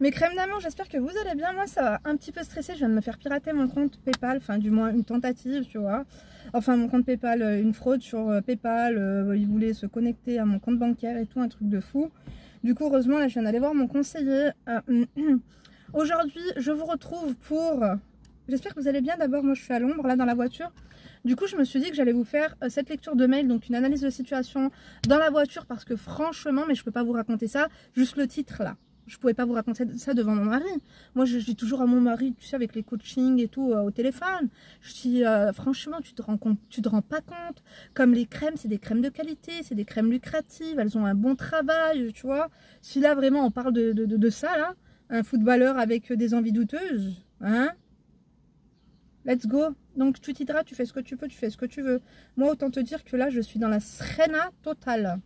Mes crèmes d'amour, j'espère que vous allez bien. Moi, ça va un petit peu stressé. Je viens de me faire pirater mon compte PayPal, enfin, du moins une tentative, tu vois. Enfin, mon compte PayPal, une fraude sur PayPal. Ils voulaient se connecter à mon compte bancaire et tout, un truc de fou. Du coup, heureusement, là, je viens d'aller voir mon conseiller. Aujourd'hui, je vous retrouve pour... J'espère que vous allez bien. D'abord, moi, je suis à l'ombre, là, dans la voiture. Du coup, je me suis dit que j'allais vous faire cette lecture de mail, donc une analyse de situation dans la voiture, parce que franchement, mais je peux pas vous raconter ça, juste le titre, là. Je pouvais pas vous raconter ça devant mon mari. Moi, je dis toujours à mon mari, tu sais, avec les coachings et tout, au téléphone. Je dis, franchement, tu te rends pas compte. Comme les crèmes, c'est des crèmes de qualité, c'est des crèmes lucratives, elles ont un bon travail, tu vois. Si là, vraiment, on parle de ça, là, un footballeur avec des envies douteuses, hein. Let's go. Donc, tu t'hydrates, tu fais ce que tu peux, tu fais ce que tu veux. Moi, autant te dire que là, je suis dans la srena totale.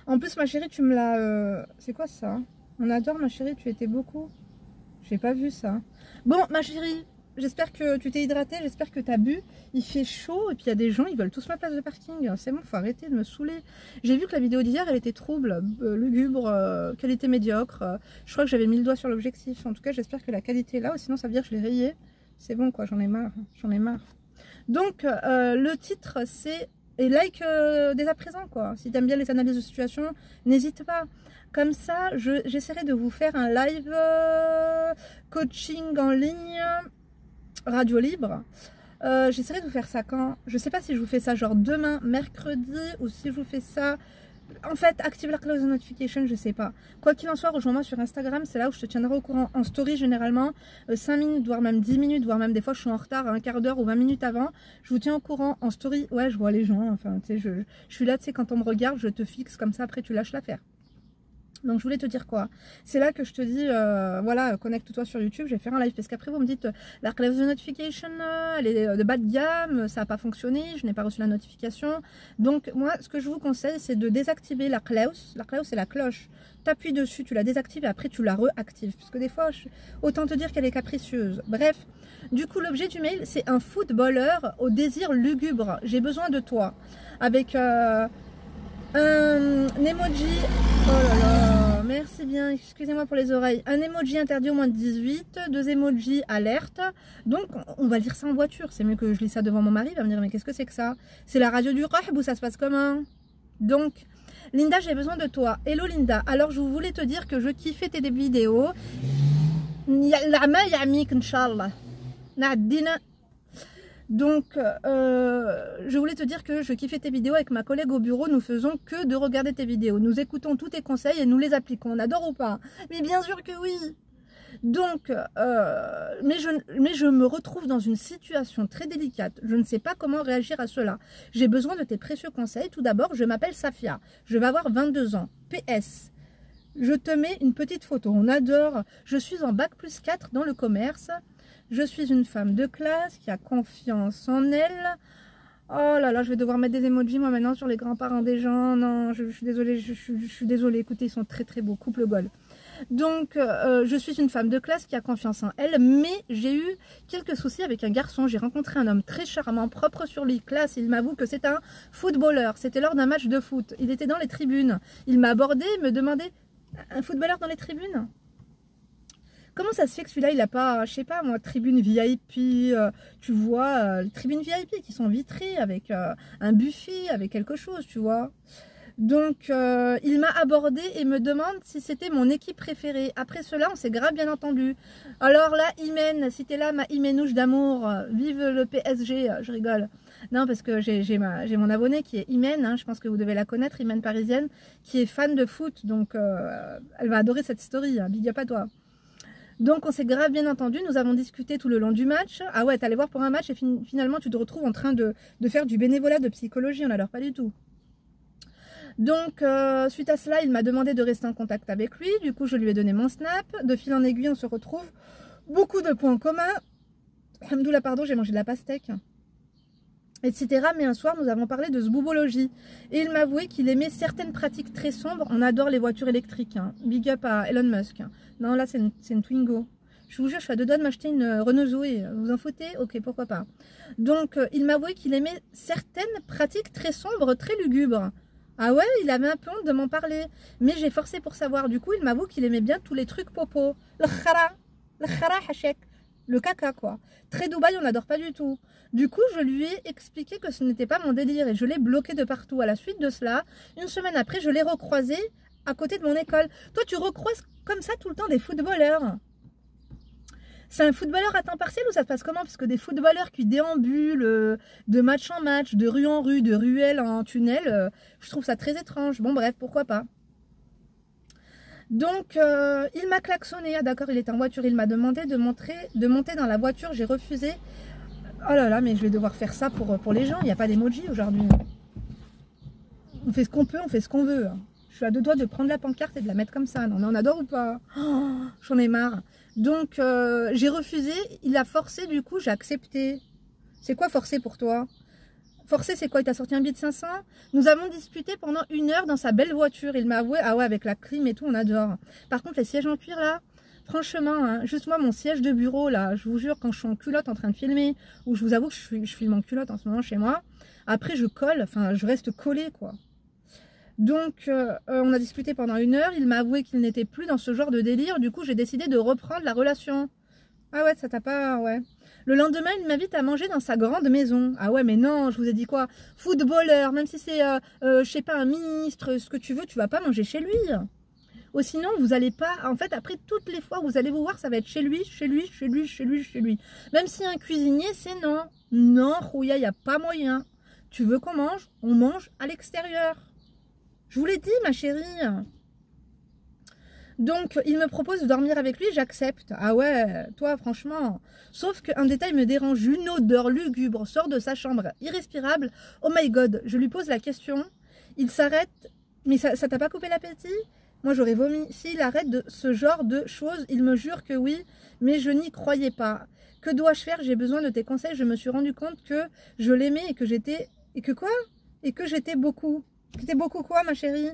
En plus, ma chérie, tu me l'as... C'est quoi ça? On adore, ma chérie, tu étais beaucoup. J'ai pas vu ça. Bon, ma chérie, j'espère que tu t'es hydratée, j'espère que tu as bu. Il fait chaud et puis il y a des gens, ils veulent tous ma place de parking. C'est bon, faut arrêter de me saouler. J'ai vu que la vidéo d'hier, elle était trouble, lugubre, qualité médiocre. Je crois que j'avais mis le doigt sur l'objectif. En tout cas, j'espère que la qualité est là, sinon ça veut dire que je l'ai rayée. C'est bon, quoi, j'en ai marre. J'en ai marre. Donc, le titre, c'est... Et like dès à présent, quoi. Si t'aimes bien les analyses de situation, n'hésite pas. Comme ça, j'essaierai de vous faire un live coaching en ligne, radio libre. J'essaierai de vous faire ça quand? Je sais pas si je vous fais ça genre demain, mercredi, ou si je vous fais ça... En fait, active la cloche de notification, je sais pas. Quoi qu'il en soit, rejoins-moi sur Instagram, c'est là où je te tiendrai au courant en story généralement. 5 minutes, voire même 10 minutes, voire même des fois je suis en retard un quart d'heure ou 20 minutes avant. Je vous tiens au courant en story. Ouais, je vois les gens, enfin, tu sais, je suis là, tu sais, quand on me regarde, je te fixe comme ça, après tu lâches l'affaire. Donc je voulais te dire quoi? C'est là que je te dis, voilà, connecte-toi sur YouTube, je vais faire un live. Parce qu'après vous me dites, la cloche de notification, elle est de bas de gamme, ça n'a pas fonctionné, je n'ai pas reçu la notification. Donc moi, ce que je vous conseille, c'est de désactiver la cloche. La cloche, c'est la cloche. Tu appuies dessus, tu la désactives et après tu la réactives. Puisque des fois, autant te dire qu'elle est capricieuse. Bref, du coup, l'objet du mail, c'est un footballeur au désir lugubre. J'ai besoin de toi. Avec... un emoji, oh là là, merci bien, excusez-moi pour les oreilles. Un emoji interdit au moins de 18, 2 emojis alerte. Donc on va lire ça en voiture, c'est mieux que je lis ça devant mon mari, il va me dire mais qu'est-ce que c'est que ça? C'est la radio du rahb ou ça se passe comment? Donc Linda, j'ai besoin de toi. Hello Linda, alors je voulais te dire que je kiffais tes vidéos. Donc, je voulais te dire que je kiffais tes vidéos avec ma collègue au bureau. Nous faisons que de regarder tes vidéos. Nous écoutons tous tes conseils et nous les appliquons. On adore ou pas? Mais bien sûr que oui. Donc, mais je me retrouve dans une situation très délicate. Je ne sais pas comment réagir à cela. J'ai besoin de tes précieux conseils. Tout d'abord, je m'appelle Safia. Je vais avoir 22 ans. PS. Je te mets une petite photo. On adore. Je suis en bac+4 dans le commerce. Je suis une femme de classe qui a confiance en elle. Oh là là, je vais devoir mettre des emojis moi maintenant sur les grands-parents des gens. Non, je suis désolée, je suis désolée. Écoutez, ils sont très très beaux. Couple Gaulle. Donc, je suis une femme de classe qui a confiance en elle, mais j'ai eu quelques soucis avec un garçon. J'ai rencontré un homme très charmant, propre sur lui, classe. Il m'avoue que c'est un footballeur. C'était lors d'un match de foot. Il était dans les tribunes. Il m'a abordé, me demandait un footballeur dans les tribunes. Comment ça se fait que celui-là, il n'a pas, je sais pas moi, tribune VIP, tu vois, les tribunes VIP qui sont vitrées avec un buffet, avec quelque chose, tu vois. Donc, il m'a abordé et me demande si c'était mon équipe préférée. Après cela, on s'est grave bien entendu. Alors là, Imen, si t'es là, ma Imenouche d'amour, vive le PSG, je rigole. Non, parce que j'ai mon abonnée qui est Imen, hein, je pense que vous devez la connaître, Imen parisienne, qui est fan de foot. Donc, elle va adorer cette story, hein, big up à toi. Donc on s'est grave bien entendu, nous avons discuté tout le long du match. Ah ouais, t'allais voir pour un match et finalement tu te retrouves en train de faire du bénévolat de psychologie, on n'adore pas du tout. Donc suite à cela, il m'a demandé de rester en contact avec lui, du coup je lui ai donné mon snap. De fil en aiguille, on se retrouve, beaucoup de points communs. Alhamdoulilah, pardon, j'ai mangé de la pastèque. Etc. Mais un soir, nous avons parlé de zboubologie. Et il m'a avoué qu'il aimait certaines pratiques très sombres. On adore les voitures électriques. Hein. Big up à Elon Musk. Non, là, c'est une Twingo. Je vous jure, je suis à 2 doigts de m'acheter une Renault Zoé. Vous en foutez? Ok, pourquoi pas. Donc, il m'a avoué qu'il aimait certaines pratiques très sombres, très lugubres. Ah ouais, il avait un peu honte de m'en parler. Mais j'ai forcé pour savoir. Du coup, il m'avoue qu'il aimait bien tous les trucs popo. Le khara hachek. Le caca, quoi. Très Dubaï, on n'adore pas du tout. Du coup, je lui ai expliqué que ce n'était pas mon délire et je l'ai bloqué de partout. À la suite de cela, une semaine après, je l'ai recroisé à côté de mon école. Toi, tu recroises comme ça tout le temps des footballeurs. C'est un footballeur à temps partiel ou ça se passe comment? Parce que des footballeurs qui déambulent de match en match, de rue en rue, de ruelle en tunnel, je trouve ça très étrange. Bon bref, pourquoi pas. Donc, il m'a klaxonné. Ah d'accord, il était en voiture. Il m'a demandé de monter dans la voiture. J'ai refusé. Oh là là, mais je vais devoir faire ça pour les gens. Il n'y a pas d'emoji aujourd'hui. On fait ce qu'on peut, on fait ce qu'on veut. Je suis à deux doigts de prendre la pancarte et de la mettre comme ça. Non mais on adore ou pas? Oh, j'en ai marre. Donc, j'ai refusé. Il a forcé, du coup, j'ai accepté. C'est quoi forcer pour toi? Forcer, c'est quoi? Il t'a sorti un billet de 500? Nous avons discuté pendant 1 heure dans sa belle voiture. Il m'a avoué, ah ouais, avec la clim et tout, on adore. Par contre, les sièges en cuir, là, franchement, hein, juste moi, mon siège de bureau, là, je vous jure, quand je suis en culotte en train de filmer, ou je vous avoue que je filme en culotte en ce moment chez moi, après, je colle, enfin, je reste collée, quoi. Donc, on a discuté pendant 1 heure. Il m'a avoué qu'il n'était plus dans ce genre de délire. Du coup, j'ai décidé de reprendre la relation. Ah ouais, ça t'a pas... Ouais. Le lendemain, il m'invite à manger dans sa grande maison. Ah ouais, mais non, je vous ai dit quoi? Footballeur, même si c'est, je sais pas, un ministre, ce que tu veux, tu vas pas manger chez lui. Ou sinon, vous allez pas... En fait, après, toutes les fois où vous allez vous voir, ça va être chez lui, chez lui, chez lui, chez lui, chez lui. Même si un cuisinier, c'est non. Non, Rouya, il n'y a pas moyen. Tu veux qu'on mange? On mange à l'extérieur. Je vous l'ai dit, ma chérie. Donc, il me propose de dormir avec lui, j'accepte. Ah ouais, toi, franchement. Sauf qu'un détail me dérange. Une odeur lugubre sort de sa chambre, irrespirable. Oh my god, je lui pose la question. Il s'arrête. Mais ça t'a pas coupé l'appétit? Moi, j'aurais vomi. S'il arrête de ce genre de choses, il me jure que oui, mais je n'y croyais pas. Que dois-je faire? J'ai besoin de tes conseils. Je me suis rendu compte que je l'aimais et que j'étais... Et que quoi? Et que j'étais beaucoup. C'était beaucoup quoi, ma chérie?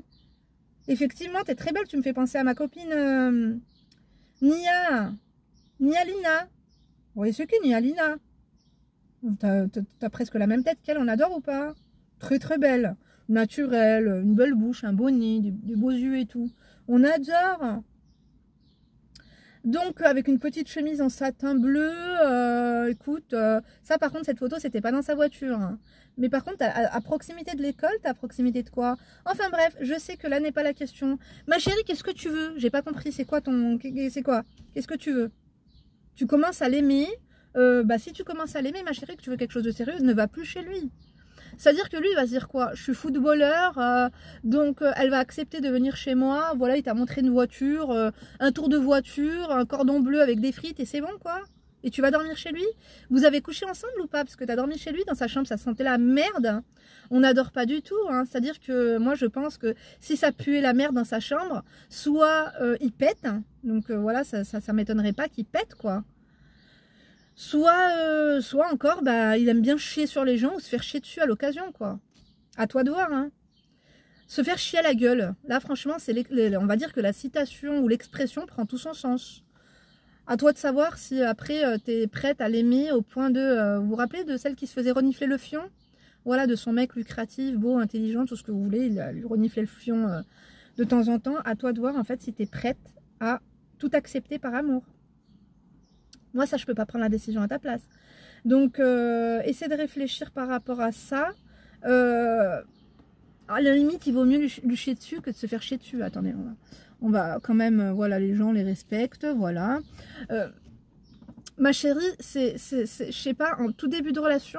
Effectivement, t'es très belle, tu me fais penser à ma copine Nia. Nia Lina. Vous voyez ce qu'est Nia Lina? T'as presque la même tête qu'elle, on adore ou pas? Très très belle. Naturelle, une belle bouche, un beau nez, des beaux yeux et tout. On adore. Donc avec une petite chemise en satin bleu, écoute, ça par contre cette photo c'était pas dans sa voiture, hein. Mais par contre à proximité de l'école, t'as à proximité de quoi? Enfin bref, je sais que là n'est pas la question. Ma chérie, qu'est-ce que tu veux? J'ai pas compris, c'est quoi ton... C'est quoi? Qu'est-ce que tu veux? Tu commences à l'aimer, bah si tu commences à l'aimer ma chérie, que tu veux quelque chose de sérieux, ne va plus chez lui. C'est-à-dire que lui, il va se dire quoi? Je suis footballeur, donc elle va accepter de venir chez moi. Voilà, il t'a montré une voiture, un tour de voiture, un cordon bleu avec des frites et c'est bon quoi? Et tu vas dormir chez lui? Vous avez couché ensemble ou pas? Parce que tu as dormi chez lui dans sa chambre, ça sentait la merde. On n'adore pas du tout, hein. C'est-à-dire que moi je pense que si ça puait la merde dans sa chambre, soit il pète, donc voilà, ça m'étonnerait pas qu'il pète quoi. Soit encore, bah, il aime bien chier sur les gens ou se faire chier dessus à l'occasion, quoi. À toi de voir, hein. Se faire chier à la gueule. Là, franchement, on va dire que la citation ou l'expression prend tout son sens. À toi de savoir si après, t'es prête à l'aimer au point de... vous vous rappelez de celle qui se faisait renifler le fion? Voilà, de son mec lucratif, beau, intelligent, tout ce que vous voulez. Il a lui reniflé le fion de temps en temps. À toi de voir, en fait, si t'es prête à tout accepter par amour. Moi, ça, je peux pas prendre la décision à ta place. Donc, essaie de réfléchir par rapport à ça. À la limite, il vaut mieux lui chier dessus que de se faire chier dessus. Attendez, on va quand même... voilà, les gens les respectent, voilà. Ma chérie, je sais pas, en tout début de relation,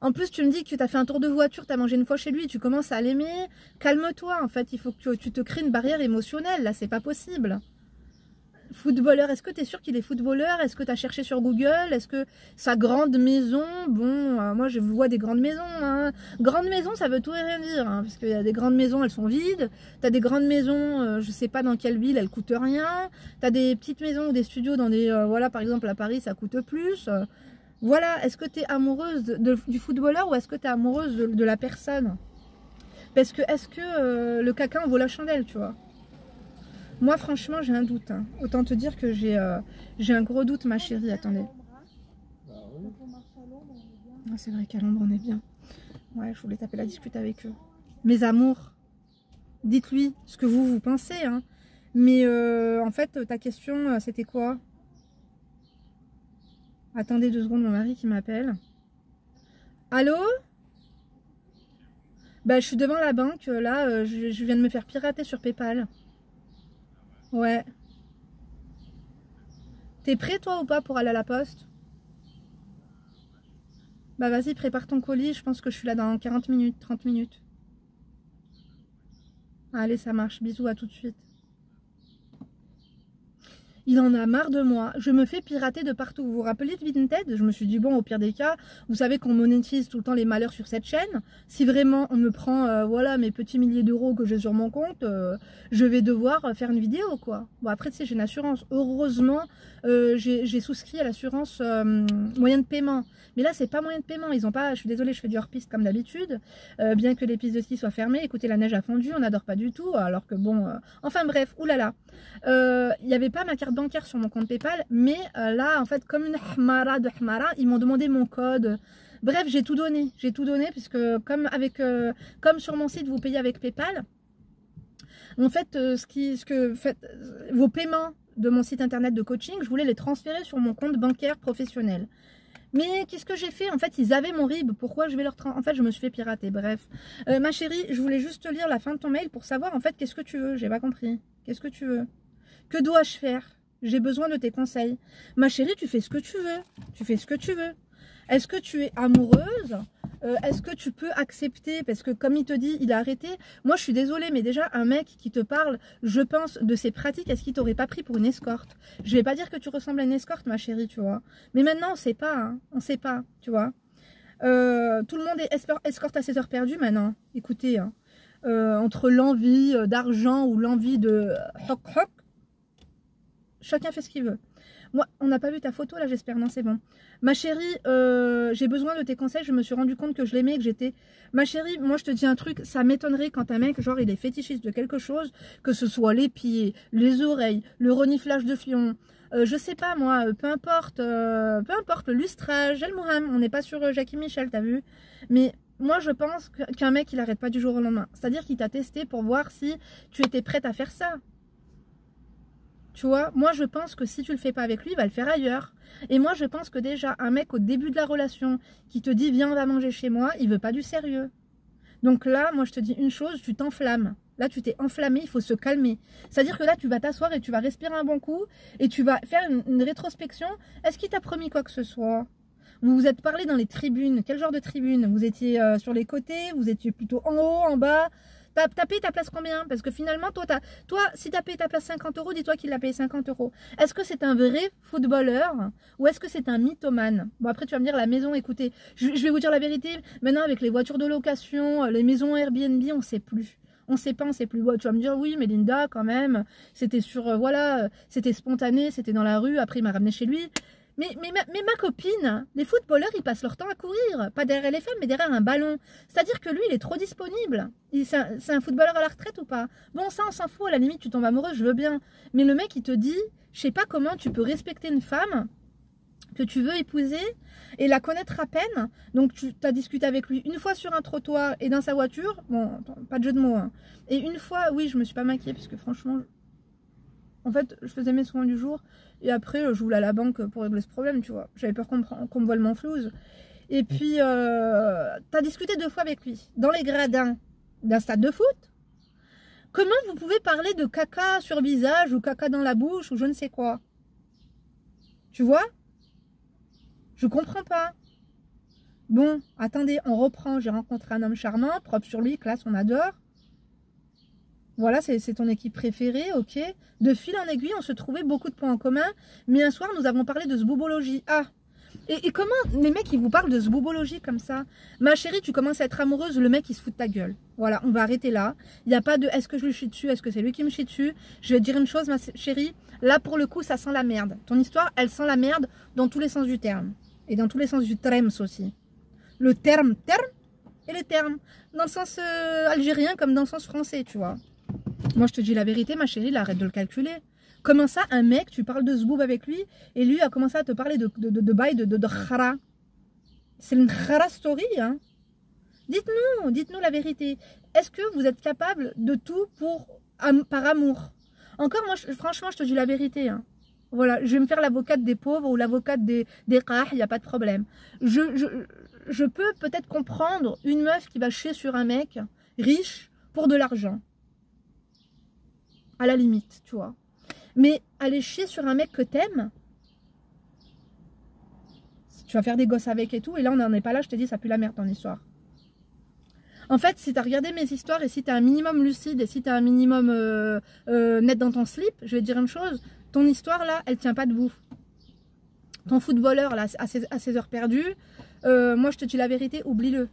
en plus tu me dis que tu as fait un tour de voiture, tu as mangé une fois chez lui, tu commences à l'aimer. Calme-toi, en fait, il faut que tu te crées une barrière émotionnelle. Là, c'est pas possible. Footballeur, est-ce que tu es sûr qu'il est footballeur? Est-ce que tu as cherché sur Google? Est-ce que sa grande maison, bon, moi je vois des grandes maisons, hein. Grande maison, ça veut tout et rien dire, hein, parce qu'il y a des grandes maisons, elles sont vides. Tu as des grandes maisons, je sais pas dans quelle ville, elles coûtent rien. Tu as des petites maisons ou des studios dans des, voilà, par exemple à Paris, ça coûte plus. Voilà, est-ce que tu es amoureuse du footballeur ou est-ce que tu es amoureuse de la personne? Parce que, est-ce que le caca en vaut la chandelle, tu vois? Moi, franchement, j'ai un doute, hein. Autant te dire que j'ai un gros doute, ma chérie. Attendez. Ah, c'est vrai qu'à l'ombre, on est bien. Ouais, je voulais taper la dispute avec eux. Mes amours, Dites-lui ce que vous pensez, hein. Mais en fait, ta question, c'était quoi? Attendez 2 secondes, mon mari qui m'appelle. Allô? Bah, je suis devant la banque, là, je viens de me faire pirater sur PayPal. Ouais. T'es prêt, toi, ou pas, pour aller à la poste? Bah, vas-y, prépare ton colis, je pense que je suis là dans 40 minutes, 30 minutes. Allez, ça marche, bisous, à tout de suite. Il en a marre de moi, je me fais pirater de partout. Vous vous rappelez de Vinted? Je me suis dit, bon, au pire des cas, vous savez qu'on monétise tout le temps les malheurs sur cette chaîne. Si vraiment on me prend, voilà, mes petits milliers d'euros que j'ai sur mon compte, je vais devoir faire une vidéo, quoi. Bon, après, tu sais, j'ai une assurance. Heureusement, j'ai souscrit à l'assurance moyen de paiement. Mais là, c'est pas moyen de paiement. Ils ont pas, je suis désolée, je fais du hors-piste comme d'habitude. Bien que les pistes de ski soient fermées, écoutez, la neige a fondu, on n'adore pas du tout. Alors que bon, enfin bref, oulala. Il n'y avait pas ma carte bancaire sur mon compte PayPal, mais là, en fait, comme une hmara de hmara, ils m'ont demandé mon code. Bref, j'ai tout donné, puisque comme sur mon site, vous payez avec PayPal. En fait, vos paiements de mon site internet de coaching, je voulais les transférer sur mon compte bancaire professionnel. Mais qu'est-ce que j'ai fait? En fait, ils avaient mon RIB. Pourquoi je vais leur... En fait, je me suis fait pirater. Bref. Ma chérie, je voulais juste te lire la fin de ton mail pour savoir, en fait, qu'est-ce que tu veux? J'ai pas compris. Qu'est-ce que tu veux? Que dois-je faire? J'ai besoin de tes conseils. Ma chérie, tu fais ce que tu veux. Tu fais ce que tu veux. Est-ce que tu es amoureuse? Est-ce que tu peux accepter? Parce que comme il te dit, il a arrêté. Moi, je suis désolée, mais déjà, un mec qui te parle, je pense, de ses pratiques, est-ce qu'il t'aurait pas pris pour une escorte? Je vais pas dire que tu ressembles à une escorte, ma chérie, tu vois. Mais maintenant, on sait pas, hein. On sait pas, tu vois. Tout le monde est escorte à ses heures perdues maintenant. Écoutez, hein. Entre l'envie d'argent ou l'envie de hoc, chacun fait ce qu'il veut. Moi, on n'a pas vu ta photo là, j'espère. Non, c'est bon. Ma chérie, j'ai besoin de tes conseils. Je me suis rendu compte que je l'aimais, que j'étais... Ma chérie, moi je te dis un truc, ça m'étonnerait quand un mec, genre il est fétichiste de quelque chose, que ce soit les pieds, les oreilles, le reniflage de fion, je sais pas moi, peu importe, le lustrage, El Mouham, on n'est pas sur Jackie Michel, t'as vu? Mais moi je pense qu'un mec il arrête pas du jour au lendemain. C'est-à-dire qu'il t'a testé pour voir si tu étais prête à faire ça. Tu vois, moi je pense que si tu le fais pas avec lui, il va le faire ailleurs. Et moi je pense que déjà, un mec au début de la relation qui te dit viens on va manger chez moi, il veut pas du sérieux. Donc là, moi je te dis une chose, tu t'enflammes. Là tu t'es enflammé, il faut se calmer. C'est-à-dire que là tu vas t'asseoir et tu vas respirer un bon coup et tu vas faire une rétrospection. Est-ce qu'il t'a promis quoi que ce soit? Vous vous êtes parlé dans les tribunes. Quel genre de tribune? Vous étiez sur les côtés, vous étiez plutôt en haut, en bas? T'as payé ta place combien? Parce que finalement, toi si t'as payé ta place 50 euros, dis-toi qu'il a payé 50 euros. Est-ce que c'est un vrai footballeur ou est-ce que c'est un mythomane? Bon, après, tu vas me dire, la maison, écoutez, je vais vous dire la vérité. Maintenant, avec les voitures de location, les maisons Airbnb, on sait plus. On sait pas, on sait plus. Bon, tu vas me dire, oui, mais Linda, quand même, c'était sur, voilà, c'était spontané, c'était dans la rue, après, il m'a ramené chez lui. Mais ma copine, les footballeurs, ils passent leur temps à courir. Pas derrière les femmes, mais derrière un ballon. C'est-à-dire que lui, il est trop disponible. C'est un footballeur à la retraite ou pas? Bon, ça, on s'en fout. À la limite, tu tombes amoureuse, je veux bien. Mais le mec, il te dit, je sais pas comment tu peux respecter une femme que tu veux épouser et la connaître à peine. Donc, tu as discuté avec lui une fois sur un trottoir et dans sa voiture. Bon, attends, pas de jeu de mots. Hein. Et une fois, oui, je me suis pas maquillée parce que franchement... En fait, je faisais mes soins du jour et après, je voulais à la banque pour régler ce problème, tu vois. J'avais peur qu'on me vole mon flouze. Et puis, t'as discuté 2 fois avec lui, dans les gradins d'un stade de foot. Comment vous pouvez parler de caca sur visage ou caca dans la bouche ou je ne sais quoi? Tu vois? Je comprends pas. Bon, attendez, on reprend. J'ai rencontré un homme charmant, propre sur lui, classe, on adore. Voilà, c'est ton équipe préférée, ok. De fil en aiguille, on se trouvait beaucoup de points en commun. Mais un soir, nous avons parlé de zboubologie. Ah, et comment les mecs, ils vous parlent de zboubologie comme ça? Ma chérie, tu commences à être amoureuse, le mec, il se fout de ta gueule. Voilà, on va arrêter là. Il n'y a pas de est-ce que je lui chie dessus, est-ce que c'est lui qui me chie dessus. Je vais te dire une chose, ma chérie. Là, pour le coup, ça sent la merde. Ton histoire, elle sent la merde dans tous les sens du terme. Et dans tous les sens du terme aussi. Le terme et les termes. Dans le sens algérien comme dans le sens français, tu vois. Moi, je te dis la vérité, ma chérie, là, arrête de le calculer. Comment ça, un mec, tu parles de zboub avec lui, et lui a commencé à te parler de bail, de khara. C'est une khara story, hein. Dites-nous la vérité. est-ce que vous êtes capable de tout par amour? Encore, moi, franchement, je te dis la vérité. Hein. Voilà, je vais me faire l'avocate des pauvres ou l'avocate des rares, il n'y a pas de problème. Je peux peut-être comprendre une meuf qui va chier sur un mec riche pour de l'argent. À la limite, tu vois. Mais aller chier sur un mec que t'aimes, tu vas faire des gosses avec et tout, et là on n'en est pas là, je te dis, ça pue la merde ton histoire. En fait, si tu as regardé mes histoires et si tu es un minimum lucide et si tu es un minimum net dans ton slip, je vais te dire une chose, ton histoire là, elle tient pas debout. Ton footballeur là, à ses heures perdues, moi je te dis la vérité, oublie-le.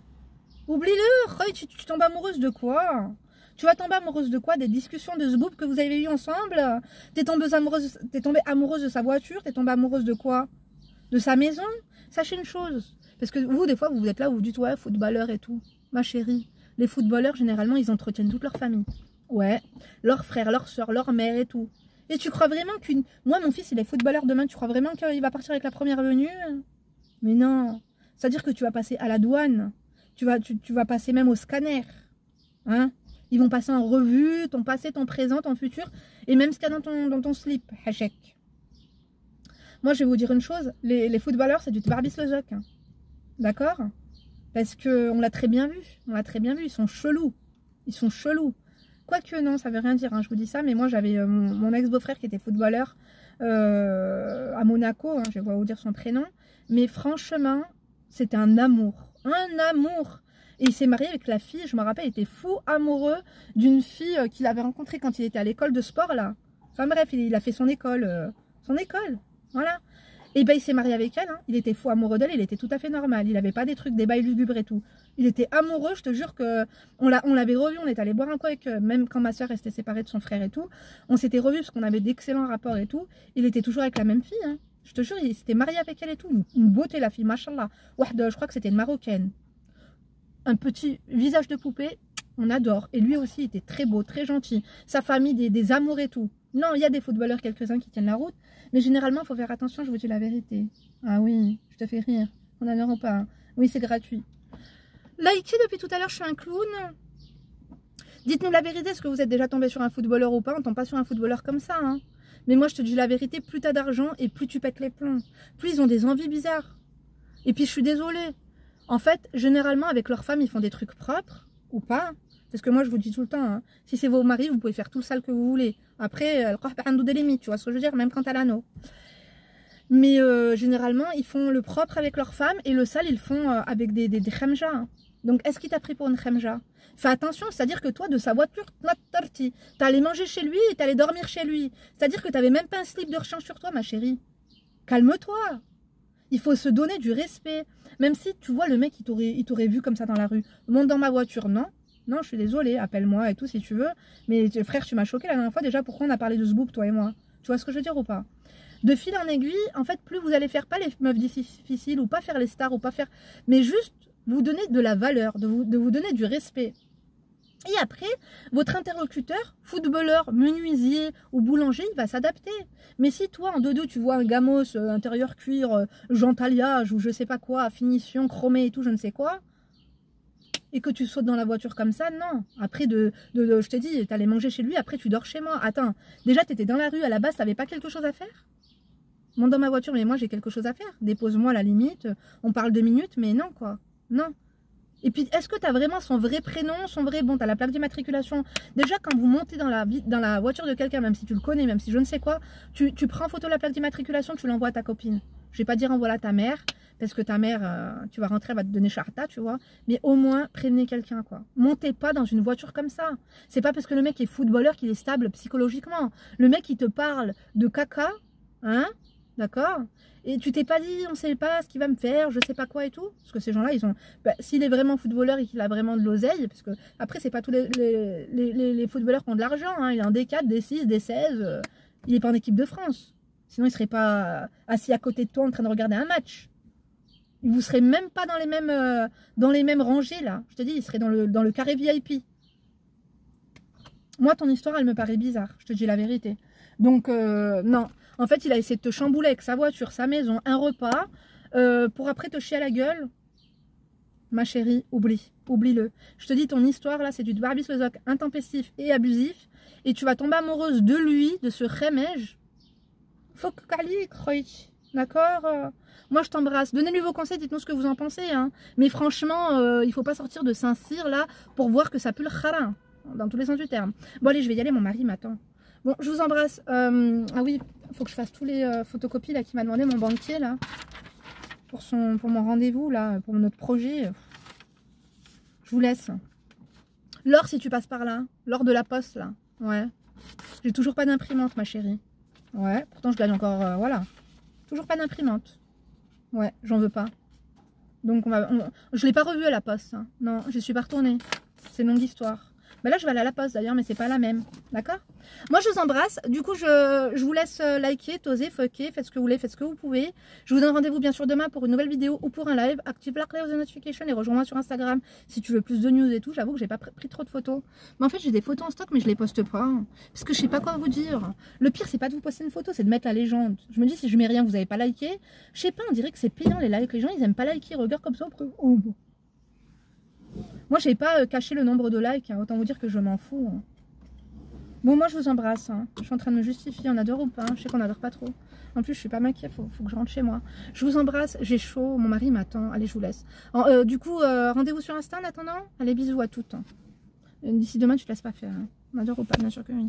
Oublie-le, tu tombes amoureuse de quoi? Tu vas tomber amoureuse de quoi? Des discussions de ce groupe que vous avez eues ensemble? T'es tombée amoureuse de sa voiture? T'es tombée amoureuse de quoi? De sa maison? Sachez une chose, parce que vous, des fois, vous êtes là, vous dites, ouais, footballeur et tout. Ma chérie, les footballeurs, généralement, ils entretiennent toute leur famille. Ouais, leurs frères, leurs soeurs, leur mère et tout. Et tu crois vraiment qu'une... Moi, mon fils, il est footballeur demain, tu crois vraiment qu'il va partir avec la première venue? Mais non. C'est-à-dire que tu vas passer à la douane. Tu vas passer même au scanner. Hein? Ils vont passer en revue ton passé, ton présent, ton futur. Et même ce qu'il y a dans ton slip. Hachek. Moi, je vais vous dire une chose. Les footballeurs, c'est du barbis le zoc. Hein. D'accord? Parce qu'on l'a très bien vu. On l'a très bien vu. Ils sont chelous. Ils sont chelous. Quoique non, ça veut rien dire. Hein, je vous dis ça. Mais moi, j'avais mon ex-beau-frère qui était footballeur à Monaco. Hein, je vais vous dire son prénom. Mais franchement, c'était un amour. Un amour. Et il s'est marié avec la fille. Je me rappelle, il était fou amoureux d'une fille qu'il avait rencontrée quand il était à l'école de sport, là. Enfin bref, il a fait son école. Voilà. Et ben il s'est marié avec elle, hein. Il était fou amoureux d'elle, il était tout à fait normal. Il n'avait pas des trucs, des bails lugubres et tout. Il était amoureux, je te jure que on l'avait revu, on est allé boire un coup avec, même quand ma soeur restait séparée de son frère et tout. On s'était revus parce qu'on avait d'excellents rapports et tout. Il était toujours avec la même fille, hein. Je te jure, il s'était marié avec elle et tout. Une beauté la fille, machallah. Je crois que c'était une Marocaine. Un petit visage de poupée, on adore. Et lui aussi, il était très beau, très gentil. Sa famille, des amours et tout. Non, il y a des footballeurs, quelques-uns qui tiennent la route. Mais généralement, il faut faire attention, je vous dis la vérité. Ah oui, je te fais rire. On n'adore pas. Hein. Oui, c'est gratuit. Laïki, depuis tout à l'heure, je suis un clown. Dites-nous la vérité, est-ce que vous êtes déjà tombé sur un footballeur ou pas? On ne tombe pas sur un footballeur comme ça. Hein. Mais moi, je te dis la vérité, plus tu as d'argent et plus tu pètes les plombs. Plus ils ont des envies bizarres. Et puis, je suis désolée. En fait, généralement, avec leur femme, ils font des trucs propres ou pas. Parce que moi, je vous dis tout le temps, hein, si c'est vos maris, vous pouvez faire tout le sale que vous voulez. Après, des limites, tu vois ce que je veux dire, même quand t'as l'anneau. Mais généralement, ils font le propre avec leur femme et le sale, ils le font avec des khemja. Hein. Donc, est-ce qu'il t'a pris pour une khemja? Fais attention, c'est-à-dire que toi, de sa voiture, t'allais manger chez lui et t'allais dormir chez lui. C'est-à-dire que t'avais même pas un slip de rechange sur toi, ma chérie. Calme-toi. Il faut se donner du respect. Même si, tu vois, le mec, il t'aurait vu comme ça dans la rue. Monte dans ma voiture, non. Non, je suis désolée, appelle-moi et tout si tu veux. Mais frère, tu m'as choqué la dernière fois. Déjà, pourquoi on a parlé de ce boob, toi et moi? Tu vois ce que je veux dire ou pas? De fil en aiguille, en fait, plus vous allez faire pas les meufs difficiles ou pas faire les stars ou pas faire... Mais juste vous donner de la valeur, de vous donner du respect. Et après, votre interlocuteur, footballeur, menuisier ou boulanger, il va s'adapter. Mais si toi, en dodo, tu vois un gamos, intérieur cuir, gentaliage ou je sais pas quoi, finition, chromé et tout, je ne sais quoi, et que tu sautes dans la voiture comme ça, non. Après, je t'ai dit, t'allais manger chez lui, après tu dors chez moi. Attends, déjà t'étais dans la rue, à la base, t'avais pas quelque chose à faire? Monte dans ma voiture, mais moi j'ai quelque chose à faire. Dépose-moi à la limite, on parle 2 minutes, mais non quoi, non. Et puis, est-ce que tu as vraiment son vrai prénom, son vrai... Bon, tu as la plaque d'immatriculation. Déjà, quand vous montez dans la voiture de quelqu'un, même si tu le connais, même si je ne sais quoi, tu prends photo de la plaque d'immatriculation, tu l'envoies à ta copine. Je vais pas dire envoie-la à ta mère, parce que ta mère, tu vas rentrer, elle va te donner charta, tu vois. Mais au moins, prévenez quelqu'un, quoi. Montez pas dans une voiture comme ça. C'est pas parce que le mec est footballeur qu'il est stable psychologiquement. Le mec, il te parle de caca, hein, d'accord? Et tu t'es pas dit, on sait pas ce qu'il va me faire, je sais pas quoi et tout. Parce que ces gens-là, ils ont... Bah, s'il est vraiment footballeur et qu'il a vraiment de l'oseille, parce que après, c'est pas tous les footballeurs qui ont de l'argent. Hein. Il a un D4, D6, D16. Il est pas en équipe de France. Sinon, il serait pas assis à côté de toi en train de regarder un match. Vous serez même pas dans les mêmes rangées, là. Je te dis, il serait dans le carré VIP. Moi, ton histoire, elle me paraît bizarre. Je te dis la vérité. Donc, non. En fait, il a essayé de te chambouler avec sa voiture, sa maison, un repas, pour après te chier à la gueule. ma chérie, oublie. Oublie-le. Je te dis, ton histoire, là, c'est du Barbie Slozok intempestif et abusif. Et tu vas tomber amoureuse de lui, de ce remège. Faut que Kali croie. D'accord? Moi, je t'embrasse. Donnez-lui vos conseils, dites-nous ce que vous en pensez. Hein. Mais franchement, il faut pas sortir de Saint-Cyr, là, pour voir que ça pue le kharin. Dans tous les sens du terme. Bon, allez, je vais y aller, mon mari m'attend. Bon, je vous embrasse. Ah oui, il faut que je fasse tous les photocopies, là, qui m'a demandé mon banquier, là. Pour mon rendez-vous, là, pour notre projet. Je vous laisse. Laure, si tu passes par là. Laure de la poste, là. Ouais. J'ai toujours pas d'imprimante, ma chérie. Ouais, pourtant je gagne encore, voilà. Toujours pas d'imprimante. Ouais, j'en veux pas. Donc je l'ai pas revue à la poste. Hein. Non, je suis pas retournée. C'est une longue histoire. Mais là je vais aller à la poste d'ailleurs, mais c'est pas la même. D'accord? Moi je vous embrasse. Du coup je vous laisse liker, toser, fucker, faites ce que vous voulez, faites ce que vous pouvez. Je vous donne rendez-vous bien sûr demain pour une nouvelle vidéo ou pour un live. Active la cloche de notification et rejoins-moi sur Instagram si tu veux plus de news et tout. J'avoue que j'ai pas pris trop de photos. Mais en fait j'ai des photos en stock mais je les poste pas. Hein, parce que je sais pas quoi vous dire. Le pire c'est pas de vous poster une photo, c'est de mettre la légende. Je me dis si je mets rien, vous avez pas liké. Je sais pas, on dirait que c'est payant les likes. Les gens ils aiment pas liker, ils regardent comme ça. Oh, bon. Moi, je n'ai pas caché le nombre de likes, hein. Autant vous dire que je m'en fous. Hein. Bon, moi, je vous embrasse. Hein. Je suis en train de me justifier, on adore ou pas. Je sais qu'on n'adore pas trop. En plus, je suis pas maquillée, faut que je rentre chez moi. Je vous embrasse, j'ai chaud, mon mari m'attend. Allez, je vous laisse. Du coup, rendez-vous sur Insta en attendant. Allez, bisous à toutes. D'ici demain, tu te laisses pas faire. Hein. On adore ou pas, bien sûr que oui.